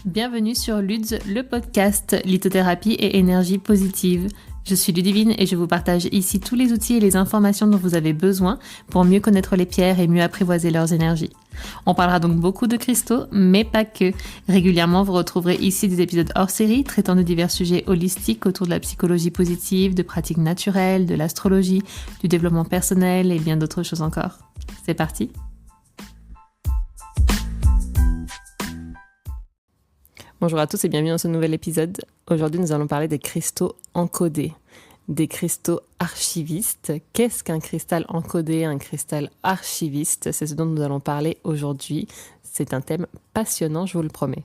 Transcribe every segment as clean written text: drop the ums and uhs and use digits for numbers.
Bienvenue sur Luds, le podcast lithothérapie et énergie positive. Je suis Ludivine et je vous partage ici tous les outils et les informations dont vous avez besoin pour mieux connaître les pierres et mieux apprivoiser leurs énergies. On parlera donc beaucoup de cristaux, mais pas que. Régulièrement, vous retrouverez ici des épisodes hors série traitant de divers sujets holistiques autour de la psychologie positive, de pratiques naturelles, de l'astrologie, du développement personnel et bien d'autres choses encore. C'est parti! Bonjour à tous et bienvenue dans ce nouvel épisode. Aujourd'hui, nous allons parler des cristaux encodés, des cristaux archivistes. Qu'est-ce qu'un cristal encodé, un cristal archiviste? C'est ce dont nous allons parler aujourd'hui. C'est un thème passionnant, je vous le promets.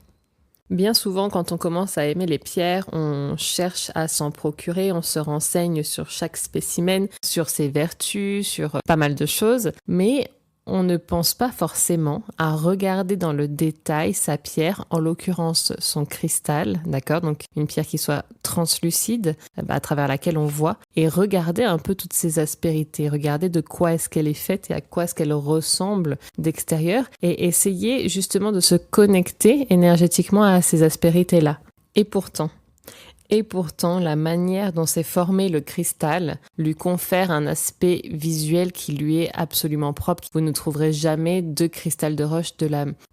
Bien souvent, quand on commence à aimer les pierres, on cherche à s'en procurer, on se renseigne sur chaque spécimen, sur ses vertus, sur pas mal de choses, mais on ne pense pas forcément à regarder dans le détail sa pierre, en l'occurrence son cristal, d'accord? Donc une pierre qui soit translucide, à travers laquelle on voit, et regarder un peu toutes ses aspérités, regarder de quoi est-ce qu'elle est faite et à quoi est-ce qu'elle ressemble d'extérieur, et essayer justement de se connecter énergétiquement à ces aspérités-là. Et pourtant, la manière dont s'est formé le cristal lui confère un aspect visuel qui lui est absolument propre. Vous ne trouverez jamais deux cristals de roche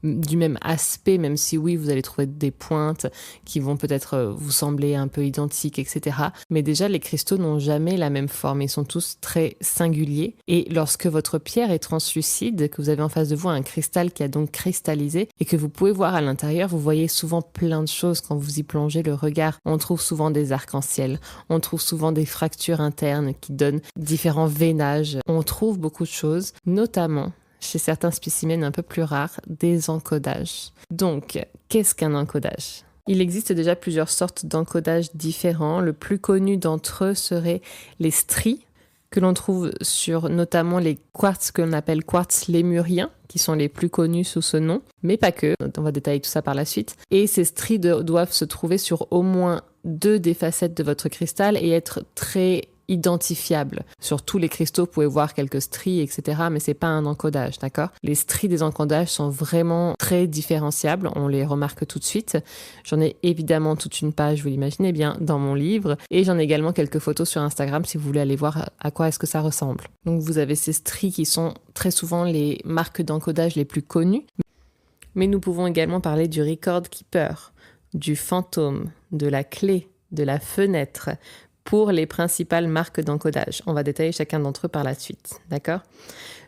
du même aspect, même si oui, vous allez trouver des pointes qui vont peut-être vous sembler un peu identiques, etc. Mais déjà, les cristaux n'ont jamais la même forme. Ils sont tous très singuliers. Et lorsque votre pierre est translucide, que vous avez en face de vous un cristal qui a donc cristallisé et que vous pouvez voir à l'intérieur, vous voyez souvent plein de choses quand vous y plongez le regard. On trouve souvent des arcs-en-ciel, on trouve souvent des fractures internes qui donnent différents veinages. On trouve beaucoup de choses, notamment chez certains spécimens un peu plus rares, des encodages. Donc, qu'est-ce qu'un encodage ? Il existe déjà plusieurs sortes d'encodages différents. Le plus connu d'entre eux serait les stries, que l'on trouve sur notamment les quartz que l'on appelle quartz lémuriens, qui sont les plus connus sous ce nom, mais pas que, on va détailler tout ça par la suite. Et ces stries doivent se trouver sur au moins 2 des facettes de votre cristal et être très identifiables. Sur tous les cristaux, vous pouvez voir quelques stries, etc., mais c'est pas un encodage, d'accord? Les stries des encodages sont vraiment très différenciables, on les remarque tout de suite. J'en ai évidemment toute une page, vous l'imaginez bien, dans mon livre, et j'en ai également quelques photos sur Instagram si vous voulez aller voir à quoi est-ce que ça ressemble. Donc vous avez ces stries qui sont très souvent les marques d'encodage les plus connues, mais nous pouvons également parler du record keeper, du fantôme, de la clé, de la fenêtre, pour les principales marques d'encodage. On va détailler chacun d'entre eux par la suite, d'accord?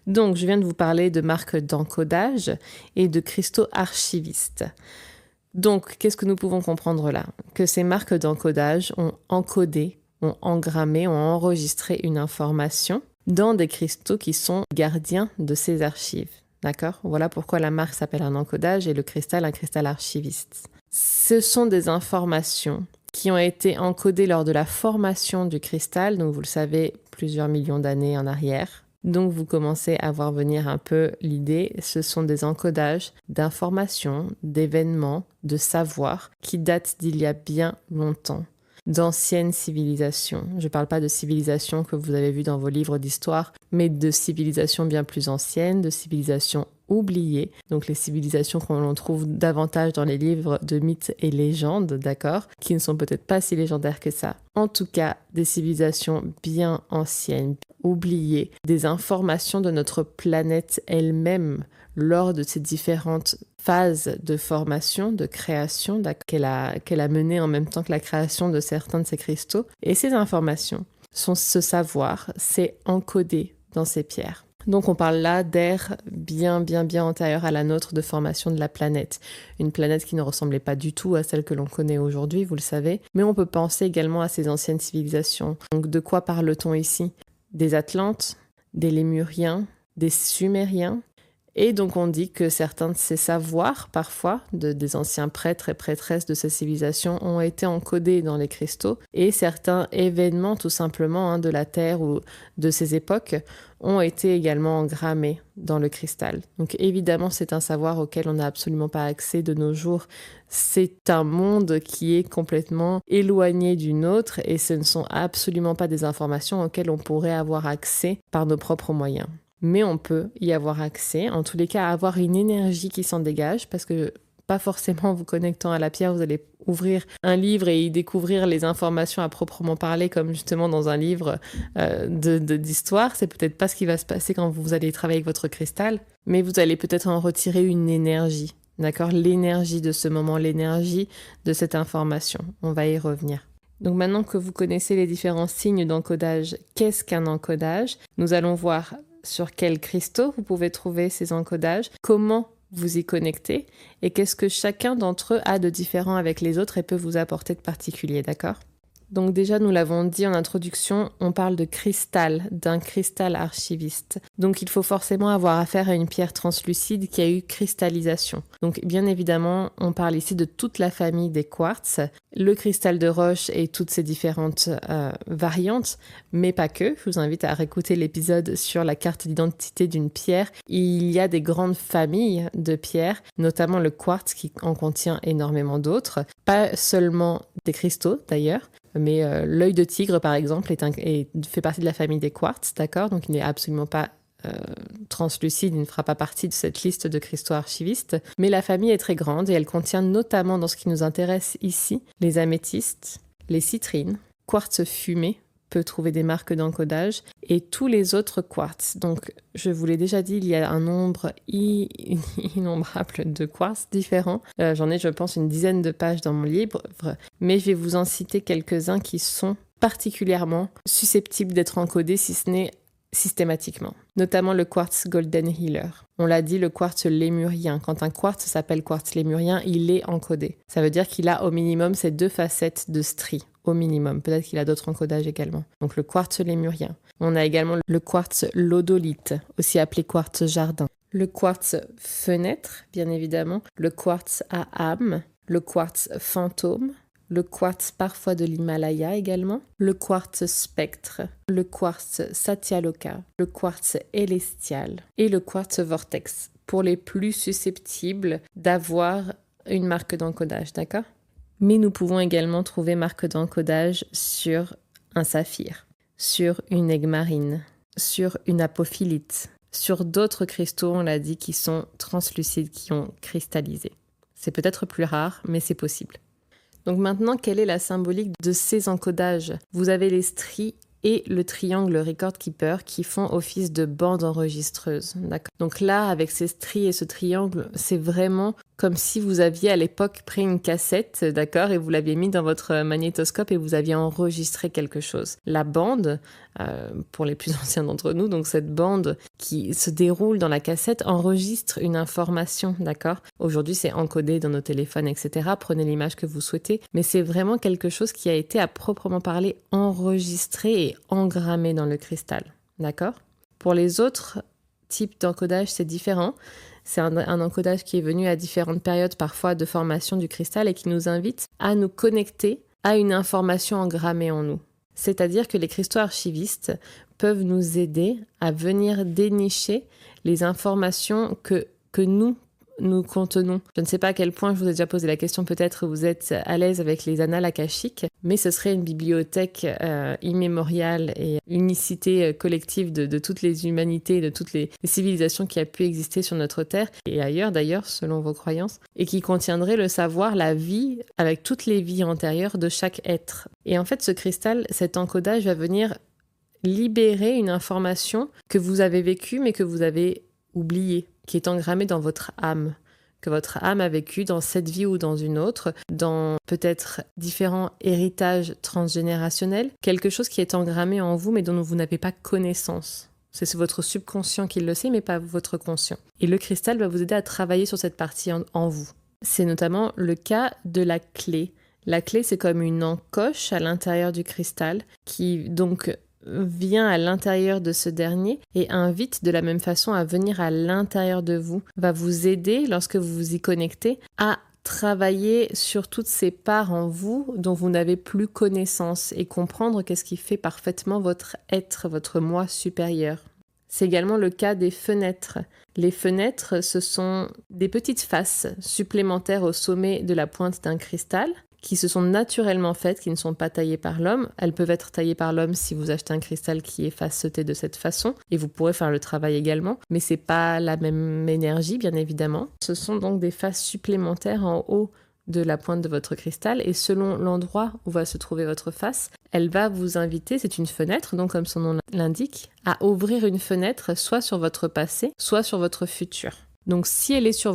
Donc, je viens de vous parler de marques d'encodage et de cristaux archivistes. Donc, qu'est-ce que nous pouvons comprendre là? Que ces marques d'encodage ont encodé, ont engrammé, ont enregistré une information dans des cristaux qui sont gardiens de ces archives, d'accord? Voilà pourquoi la marque s'appelle un encodage et le cristal un cristal archiviste. Ce sont des informations qui ont été encodées lors de la formation du cristal, donc vous le savez, plusieurs millions d'années en arrière. Donc vous commencez à voir venir un peu l'idée, ce sont des encodages d'informations, d'événements, de savoirs qui datent d'il y a bien longtemps, d'anciennes civilisations. Je ne parle pas de civilisations que vous avez vues dans vos livres d'histoire, mais de civilisations bien plus anciennes, de civilisations oubliées, donc les civilisations qu'on trouve davantage dans les livres de mythes et légendes, d'accord, qui ne sont peut-être pas si légendaires que ça. En tout cas, des civilisations bien anciennes, oubliées, des informations de notre planète elle-même lors de ces différentes phases de formation, de création qu'elle a menées en même temps que la création de certains de ces cristaux. Et ces informations, ce savoir, c'est encodé dans ces pierres. Donc on parle là d'ère bien antérieure à la nôtre de formation de la planète. Une planète qui ne ressemblait pas du tout à celle que l'on connaît aujourd'hui, vous le savez. Mais on peut penser également à ces anciennes civilisations. Donc de quoi parle-t-on ici? Des Atlantes, des Lémuriens, des Sumériens. Et donc on dit que certains de ces savoirs, parfois, des anciens prêtres et prêtresses de ces civilisations ont été encodés dans les cristaux, et certains événements tout simplement de la Terre ou de ces époques ont été également engrammés dans le cristal. Donc évidemment c'est un savoir auquel on n'a absolument pas accès de nos jours. C'est un monde qui est complètement éloigné du nôtre et ce ne sont absolument pas des informations auxquelles on pourrait avoir accès par nos propres moyens. Mais on peut y avoir accès, en tous les cas avoir une énergie qui s'en dégage, parce que pas forcément en vous connectant à la pierre, vous allez ouvrir un livre et y découvrir les informations à proprement parler, comme justement dans un livre d'histoire. C'est peut-être pas ce qui va se passer quand vous allez travailler avec votre cristal, mais vous allez peut-être en retirer une énergie, d'accord? L'énergie de ce moment, l'énergie de cette information. On va y revenir. Donc maintenant que vous connaissez les différents signes d'encodage, qu'est-ce qu'un encodage? Nous allons voir sur quels cristaux vous pouvez trouver ces encodages, comment vous y connecter et qu'est-ce que chacun d'entre eux a de différent avec les autres et peut vous apporter de particulier, d'accord? Donc déjà, nous l'avons dit en introduction, on parle de cristal, d'un cristal archiviste. Donc il faut forcément avoir affaire à une pierre translucide qui a eu cristallisation. Donc bien évidemment, on parle ici de toute la famille des quartz, le cristal de roche et toutes ses différentes variantes, mais pas que. Je vous invite à réécouter l'épisode sur la carte d'identité d'une pierre. Il y a des grandes familles de pierres, notamment le quartz qui en contient énormément d'autres, pas seulement des cristaux d'ailleurs, mais l'œil de tigre, par exemple, fait partie de la famille des quartz, d'accord? Donc, il n'est absolument pas translucide, il ne fera pas partie de cette liste de cristaux archivistes. Mais la famille est très grande et elle contient notamment, dans ce qui nous intéresse ici, les améthystes, les citrines, quartz fumé, peut trouver des marques d'encodage, et tous les autres quartz. Donc, je vous l'ai déjà dit, il y a un nombre innombrable de quartz différents. J'en ai, je pense, une dizaine de pages dans mon livre, mais je vais vous en citer quelques-uns qui sont particulièrement susceptibles d'être encodés, si ce n'est systématiquement. Notamment le quartz Golden Healer. On l'a dit, le quartz lémurien. Quand un quartz s'appelle quartz lémurien, il est encodé. Ça veut dire qu'il a au minimum ces 2 facettes de stries. Au minimum. Peut-être qu'il a d'autres encodages également. Donc le quartz lémurien. On a également le quartz lodolite, aussi appelé quartz jardin. Le quartz fenêtre, bien évidemment. Le quartz à âme. Le quartz fantôme. Le quartz parfois de l'Himalaya également. Le quartz spectre. Le quartz satyaloka. Le quartz élestial. Et le quartz vortex. Pour les plus susceptibles d'avoir une marque d'encodage, d'accord ? Mais nous pouvons également trouver marque d'encodage sur un saphir, sur une aigue marine, sur une apophylite, sur d'autres cristaux, on l'a dit, qui sont translucides, qui ont cristallisé. C'est peut-être plus rare, mais c'est possible. Donc maintenant, quelle est la symbolique de ces encodages? Vous avez les stries et le triangle Record Keeper qui font office de bande enregistreuse. D'accord. Donc là, avec ces stries et ce triangle, c'est vraiment comme si vous aviez à l'époque pris une cassette, d'accord, et vous l'aviez mis dans votre magnétoscope et vous aviez enregistré quelque chose. La bande, pour les plus anciens d'entre nous, donc cette bande qui se déroule dans la cassette enregistre une information, d'accord. Aujourd'hui, c'est encodé dans nos téléphones, etc. Prenez l'image que vous souhaitez, mais c'est vraiment quelque chose qui a été à proprement parler enregistré et engrammé dans le cristal, d'accord. Pour les autres types d'encodage, c'est différent. C'est un encodage qui est venu à différentes périodes parfois de formation du cristal et qui nous invite à nous connecter à une information engrammée en nous. C'est-à-dire que les cristaux archivistes peuvent nous aider à venir dénicher les informations que nous contenons. Je ne sais pas à quel point je vous ai déjà posé la question, peut-être vous êtes à l'aise avec les annales akashiques, mais ce serait une bibliothèque immémoriale et unicité collective de toutes les humanités, de toutes les civilisations qui a pu exister sur notre Terre, et ailleurs d'ailleurs, selon vos croyances, et qui contiendrait le savoir, la vie, avec toutes les vies antérieures de chaque être. Et en fait, ce cristal, cet encodage va venir libérer une information que vous avez vécue, mais que vous avez oubliée, qui est engrammée dans votre âme, que votre âme a vécu dans cette vie ou dans une autre, dans peut-être différents héritages transgénérationnels, quelque chose qui est engrammé en vous mais dont vous n'avez pas connaissance. C'est votre subconscient qui le sait mais pas votre conscient. Et le cristal va vous aider à travailler sur cette partie en vous. C'est notamment le cas de la clé. La clé, c'est comme une encoche à l'intérieur du cristal qui donc vient à l'intérieur de ce dernier et invite de la même façon à venir à l'intérieur de vous, va vous aider lorsque vous vous y connectez à travailler sur toutes ces parts en vous dont vous n'avez plus connaissance et comprendre qu'est-ce qui fait parfaitement votre être, votre moi supérieur. C'est également le cas des fenêtres. Les fenêtres, ce sont des petites faces supplémentaires au sommet de la pointe d'un cristal qui se sont naturellement faites, qui ne sont pas taillées par l'homme. Elles peuvent être taillées par l'homme si vous achetez un cristal qui est faceté de cette façon, et vous pourrez faire le travail également, mais c'est pas la même énergie, bien évidemment. Ce sont donc des faces supplémentaires en haut de la pointe de votre cristal, et selon l'endroit où va se trouver votre face, elle va vous inviter, c'est une fenêtre, donc comme son nom l'indique, à ouvrir une fenêtre soit sur votre passé, soit sur votre futur. Donc si elle est sur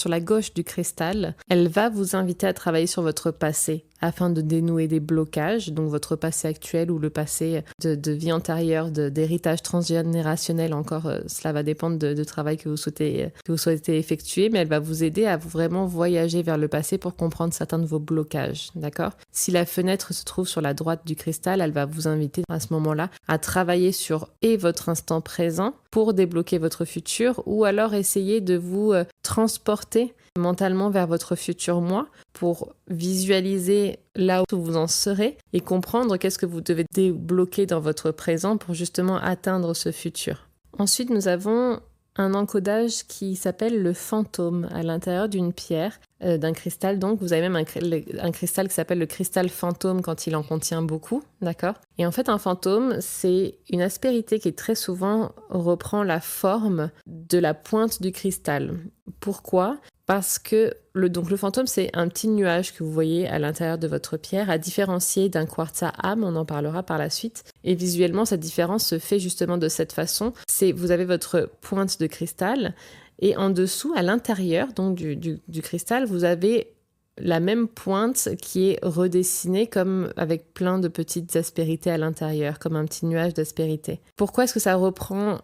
la gauche du cristal, elle va vous inviter à travailler sur votre passé afin de dénouer des blocages, donc votre passé actuel ou le passé de vie antérieure, d'héritage transgénérationnel encore, cela va dépendre de travail que vous souhaitez effectuer, mais elle va vous aider à vraiment voyager vers le passé pour comprendre certains de vos blocages, d'accord? Si la fenêtre se trouve sur la droite du cristal, elle va vous inviter à ce moment-là à travailler sur votre instant présent pour débloquer votre futur, ou alors essayer de vous transporter mentalement vers votre futur moi pour visualiser là où vous en serez et comprendre qu'est-ce que vous devez débloquer dans votre présent pour justement atteindre ce futur. Ensuite, nous avons un encodage qui s'appelle le fantôme à l'intérieur d'une pierre, d'un cristal. Donc, vous avez même un cristal qui s'appelle le cristal fantôme quand il en contient beaucoup, d'accord? Et en fait, un fantôme, c'est une aspérité qui très souvent reprend la forme de la pointe du cristal. Pourquoi ? Parce que le fantôme, c'est un petit nuage que vous voyez à l'intérieur de votre pierre, à différencier d'un quartz à âme, on en parlera par la suite. Et visuellement, cette différence se fait justement de cette façon. Vous avez votre pointe de cristal, et en dessous, à l'intérieur donc du cristal, vous avez la même pointe qui est redessinée comme avec plein de petites aspérités à l'intérieur, comme un petit nuage d'aspérité. Pourquoi est-ce que ça reprend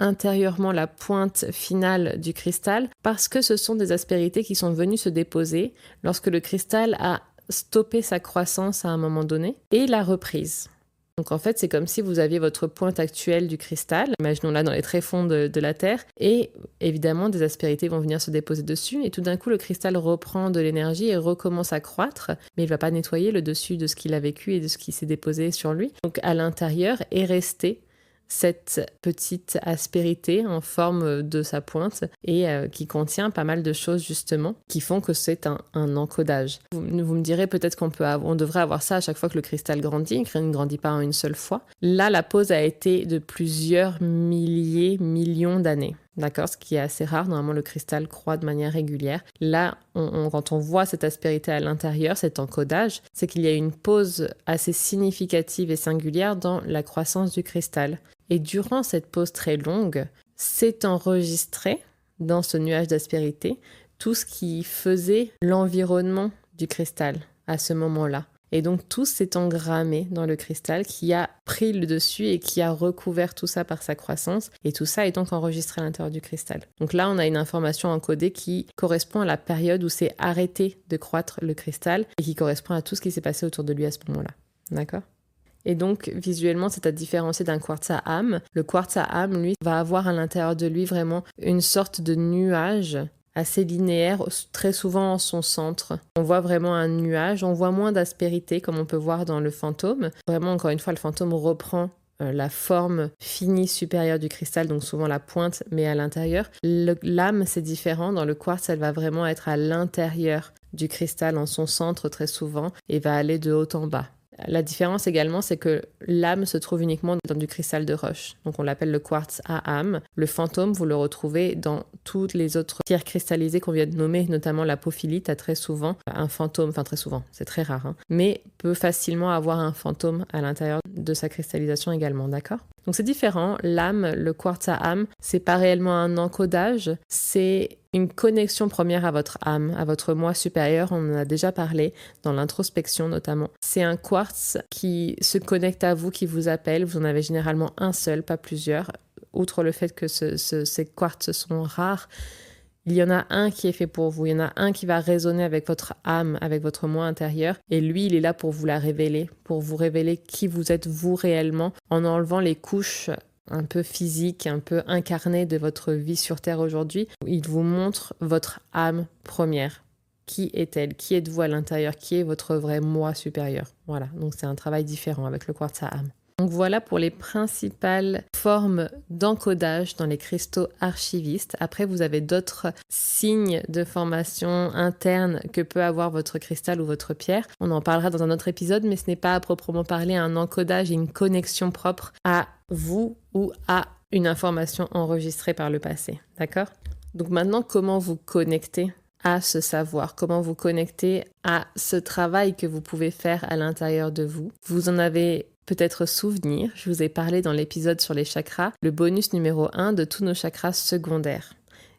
intérieurement la pointe finale du cristal? Parce que ce sont des aspérités qui sont venues se déposer lorsque le cristal a stoppé sa croissance à un moment donné et l'a reprise. Donc en fait, c'est comme si vous aviez votre pointe actuelle du cristal, imaginons-la dans les tréfonds de la Terre, et évidemment des aspérités vont venir se déposer dessus, et tout d'un coup le cristal reprend de l'énergie et recommence à croître, mais il ne va pas nettoyer le dessus de ce qu'il a vécu et de ce qui s'est déposé sur lui. Donc à l'intérieur est resté cette petite aspérité en forme de sa pointe et qui contient pas mal de choses justement qui font que c'est un encodage. Vous me direz peut-être on devrait avoir ça à chaque fois que le cristal grandit, il ne grandit pas en une seule fois. Là, la pause a été de plusieurs millions d'années. D'accord, ce qui est assez rare. Normalement, le cristal croît de manière régulière. Là, quand on voit cette aspérité à l'intérieur, cet encodage, c'est qu'il y a une pause assez significative et singulière dans la croissance du cristal. Et durant cette pause très longue, c'est enregistré dans ce nuage d'aspérité tout ce qui faisait l'environnement du cristal à ce moment-là. Et donc tout s'est engrammé dans le cristal qui a pris le dessus et qui a recouvert tout ça par sa croissance. Et tout ça est donc enregistré à l'intérieur du cristal. Donc là, on a une information encodée qui correspond à la période où s'est arrêté de croître le cristal et qui correspond à tout ce qui s'est passé autour de lui à ce moment-là. D'accord ? Et donc, visuellement, c'est à différencier d'un quartz à âme. Le quartz à âme, lui, va avoir à l'intérieur de lui vraiment une sorte de nuage assez linéaire, très souvent en son centre. On voit vraiment un nuage, on voit moins d'aspérité comme on peut voir dans le fantôme. Vraiment, encore une fois, le fantôme reprend la forme finie supérieure du cristal, donc souvent la pointe, mais à l'intérieur. L'âme, c'est différent. Dans le quartz, elle va vraiment être à l'intérieur du cristal, en son centre très souvent, et va aller de haut en bas. La différence également, c'est que l'âme se trouve uniquement dans du cristal de roche. Donc on l'appelle le quartz à âme. Le fantôme, vous le retrouvez dans toutes les autres pierres cristallisées qu'on vient de nommer, notamment l'apophilite a très souvent un fantôme, enfin très souvent, c'est très rare, hein, mais peut facilement avoir un fantôme à l'intérieur de sa cristallisation également, d'accord ? Donc c'est différent, l'âme, le quartz à âme, c'est pas réellement un encodage, c'est une connexion première à votre âme, à votre moi supérieur, on en a déjà parlé dans l'introspection notamment. C'est un quartz qui se connecte à vous, qui vous appelle, vous en avez généralement un seul, pas plusieurs. Outre le fait que ces quartz sont rares, il y en a un qui est fait pour vous, il y en a un qui va résonner avec votre âme, avec votre moi intérieur, et lui, il est là pour vous la révéler, pour vous révéler qui vous êtes vous réellement, en enlevant les couches un peu physiques, un peu incarnées de votre vie sur Terre aujourd'hui. Il vous montre votre âme première. Qui est-elle ? Qui êtes-vous à l'intérieur ? Qui est votre vrai moi supérieur ? Voilà, donc c'est un travail différent avec le quartz à âme. Donc voilà pour les principales formes d'encodage dans les cristaux archivistes. Après, vous avez d'autres signes de formation interne que peut avoir votre cristal ou votre pierre. On en parlera dans un autre épisode, mais ce n'est pas à proprement parler un encodage et une connexion propre à vous ou à une information enregistrée par le passé. D'accord ? Donc maintenant, comment vous connecter à ce savoir, comment vous connecter à ce travail que vous pouvez faire à l'intérieur de vous. Vous en avez peut-être souvenir, je vous ai parlé dans l'épisode sur les chakras, le bonus numéro 1 de tous nos chakras secondaires.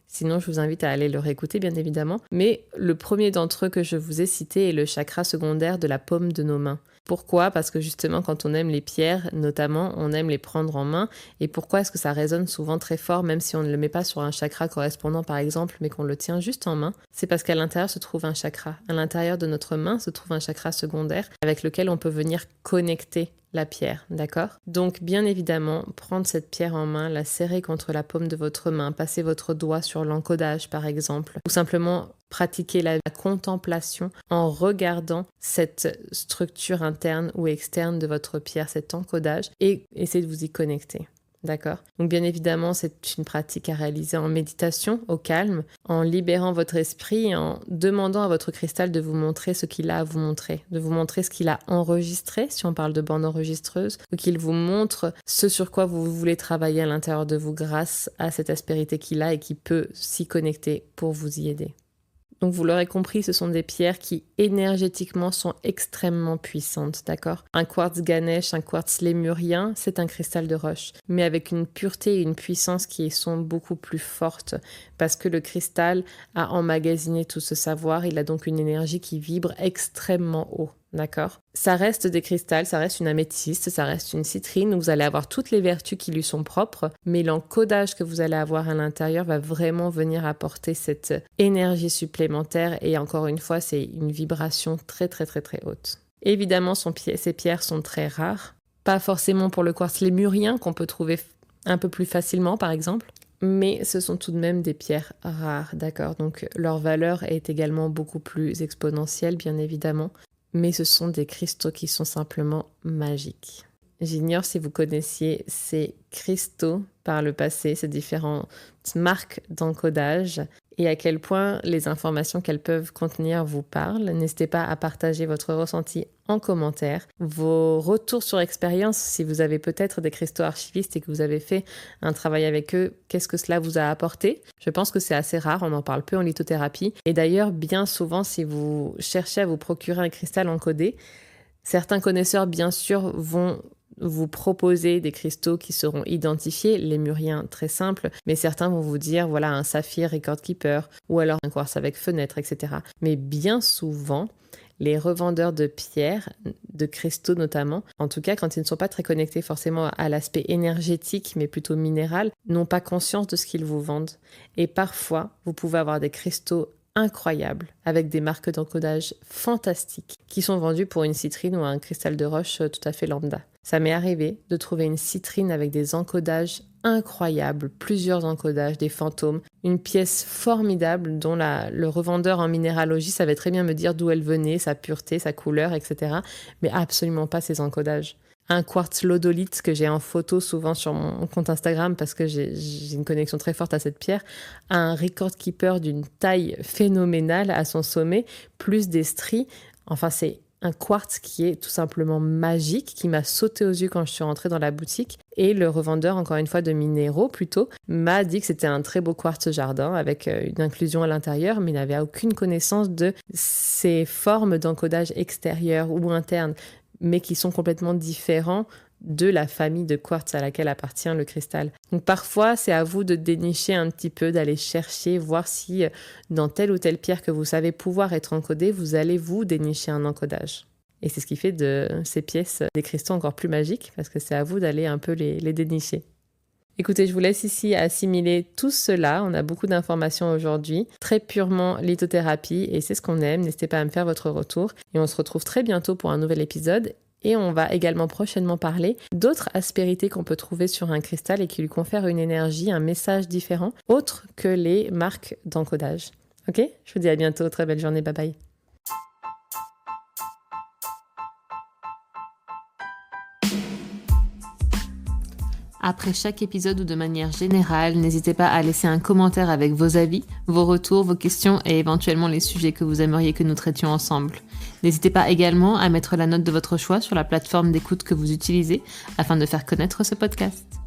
Sinon, je vous invite à aller le réécouter, bien évidemment. Mais le premier d'entre eux que je vous ai cité est le chakra secondaire de la paume de nos mains. Pourquoi ? Parce que justement, quand on aime les pierres, notamment, on aime les prendre en main. Et pourquoi est-ce que ça résonne souvent très fort, même si on ne le met pas sur un chakra correspondant, par exemple, mais qu'on le tient juste en main ? C'est parce qu'à l'intérieur se trouve un chakra. À l'intérieur de notre main se trouve un chakra secondaire avec lequel on peut venir connecter la pierre, d'accord ? Donc, bien évidemment, prendre cette pierre en main, la serrer contre la paume de votre main, passer votre doigt sur l'encodage, par exemple, ou simplement pratiquer la contemplation en regardant cette structure interne ou externe de votre pierre, cet encodage, et essayer de vous y connecter. D'accord ? Donc bien évidemment, c'est une pratique à réaliser en méditation, au calme, en libérant votre esprit et en demandant à votre cristal de vous montrer ce qu'il a à vous montrer, de vous montrer ce qu'il a enregistré, si on parle de bande enregistreuse, ou qu'il vous montre ce sur quoi vous voulez travailler à l'intérieur de vous grâce à cette aspérité qu'il a et qui peut s'y connecter pour vous y aider. Donc vous l'aurez compris, ce sont des pierres qui énergétiquement sont extrêmement puissantes, d'accord ? Un quartz Ganesh, un quartz lémurien, c'est un cristal de roche, mais avec une pureté et une puissance qui sont beaucoup plus fortes, parce que le cristal a emmagasiné tout ce savoir, il a donc une énergie qui vibre extrêmement haut. D'accord ? Ça reste des cristals, ça reste une améthyste, ça reste une citrine, où vous allez avoir toutes les vertus qui lui sont propres, mais l'encodage que vous allez avoir à l'intérieur va vraiment venir apporter cette énergie supplémentaire et encore une fois, c'est une vibration très très très très haute. Évidemment, ces pierres sont très rares, pas forcément pour le quartz lémurien qu'on peut trouver un peu plus facilement par exemple, mais ce sont tout de même des pierres rares, d'accord ? Donc leur valeur est également beaucoup plus exponentielle, bien évidemment. Mais ce sont des cristaux qui sont simplement magiques. J'ignore si vous connaissiez ces cristaux par le passé, ces différentes marques d'encodage et à quel point les informations qu'elles peuvent contenir vous parlent. N'hésitez pas à partager votre ressenti en commentaire, vos retours sur expérience, si vous avez peut-être des cristaux archivistes et que vous avez fait un travail avec eux, qu'est-ce que cela vous a apporté ? Je pense que c'est assez rare, on en parle peu en lithothérapie. Et d'ailleurs, bien souvent, si vous cherchez à vous procurer un cristal encodé, certains connaisseurs, bien sûr, vont vous proposer des cristaux qui seront identifiés, lémuriens très simples, mais certains vont vous dire, voilà, un saphir record keeper, ou alors un quartz avec fenêtre, etc. Mais bien souvent, les revendeurs de pierres, de cristaux notamment, en tout cas quand ils ne sont pas très connectés forcément à l'aspect énergétique, mais plutôt minéral, n'ont pas conscience de ce qu'ils vous vendent. Et parfois, vous pouvez avoir des cristaux incroyables, avec des marques d'encodage fantastiques, qui sont vendus pour une citrine ou un cristal de roche tout à fait lambda. Ça m'est arrivé de trouver une citrine avec des encodages incroyables, plusieurs encodages, des fantômes, une pièce formidable dont le revendeur en minéralogie savait très bien me dire d'où elle venait, sa pureté, sa couleur, etc. Mais absolument pas ses encodages. Un quartz lodolite que j'ai en photo souvent sur mon compte Instagram parce que j'ai une connexion très forte à cette pierre, un record keeper d'une taille phénoménale à son sommet, plus des stries. Enfin, c'est un quartz qui est tout simplement magique, qui m'a sauté aux yeux quand je suis rentrée dans la boutique. Et le revendeur, encore une fois de minéraux plutôt, m'a dit que c'était un très beau quartz jardin avec une inclusion à l'intérieur, mais il n'avait aucune connaissance de ces formes d'encodage extérieur ou interne, mais qui sont complètement différents de la famille de quartz à laquelle appartient le cristal. Donc parfois, c'est à vous de dénicher un petit peu, d'aller chercher, voir si dans telle ou telle pierre que vous savez pouvoir être encodée, vous allez vous dénicher un encodage. Et c'est ce qui fait de ces pièces des cristaux encore plus magiques, parce que c'est à vous d'aller un peu les dénicher. Écoutez, je vous laisse ici assimiler tout cela. On a beaucoup d'informations aujourd'hui, très purement lithothérapie, et c'est ce qu'on aime. N'hésitez pas à me faire votre retour. Et on se retrouve très bientôt pour un nouvel épisode. Et on va également prochainement parler d'autres aspérités qu'on peut trouver sur un cristal et qui lui confèrent une énergie, un message différent, autre que les marques d'encodage. Ok ? Je vous dis à bientôt. Très belle journée. Bye bye. Après chaque épisode ou de manière générale, n'hésitez pas à laisser un commentaire avec vos avis, vos retours, vos questions et éventuellement les sujets que vous aimeriez que nous traitions ensemble. N'hésitez pas également à mettre la note de votre choix sur la plateforme d'écoute que vous utilisez afin de faire connaître ce podcast.